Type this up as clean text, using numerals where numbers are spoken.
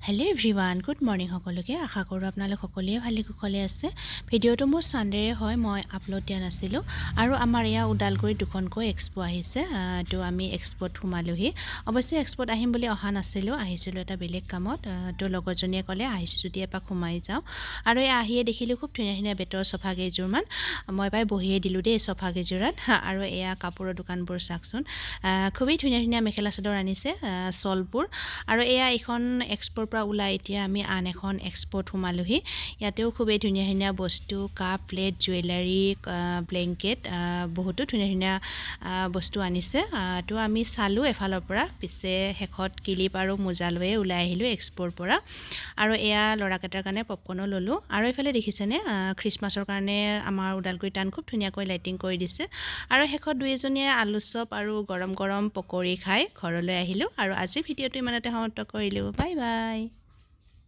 Hello' everyone good morning সকলোকে আশা কৰোঁ আপোনালোক সকলোৱে ভালে কুশলে আছে ভিডিঅ'টো মোৰ সানডেৰে হয় মই আপলোড দিয়া নাছিলোঁ আৰু আমাৰ এয়া ওদালগুৰিত দুখনকৈ এক্সপো আহিছে তো আমি এক্সপোত সোমালোহি অৱশ্যে এক্সপোত আহিম বুলি অহা নাছিলোঁ আহিছিলোঁ এটা বেলেগ কামত তো লগৰজনীয়ে ক'লে আহিছোঁ যদি এপাক সোমাই যাওঁ আৰু এই আহিয়ে দেখিলোঁ খুব ধুনীয়া ধুনীয়া বেতৰ চফা কেইযোৰমান মই পাই বহিয়ে দিলোঁ দেই চফা কেইযোৰত আৰু এয়া কাপোৰৰ দোকানবোৰ চাওকচোন খুবেই ধুনীয়া ধুনীয়া মেখেলা চাদৰ আনিছে চলবোৰ আৰু এয়া এখন এক্সপোৰ পৰা ওলাই এতিয়া আমি আন এখন এক্সপোত সোমালোহি ইয়াতেও খুবেই ধুনীয়া ধুনীয়া বস্তু কাপ প্লেট জুৱেলাৰী ব্লেংকেট বহুতো ধুনীয়া ধুনীয়া বস্তু আনিছে তো আমি চালোঁ এফালৰ পৰা পিছে শেষত ক্লিপ আৰু মোজা লৈয়ে ওলাই আহিলোঁ এক্সপোৰ পৰা আৰু এয়া ল'ৰাকেইটাৰ কাৰণে পপকৰ্ণো ল'লোঁ আৰু এইফালে দেখিছেনে খ্ৰীষ্টমাছৰ কাৰণে আমাৰ ওদালগুৰি টাউন খুব ধুনীয়াকৈ লাইটিং কৰি দিছে আৰু শেষত দুই এজনীয়ে আলু চপ আৰু গৰম গৰম পকৰি খাই ঘৰলৈ আহিলোঁ আৰু আজিৰ ভিডিঅ'টো ইমানতে সমাপ্ত কৰিলোঁ বাই বাই।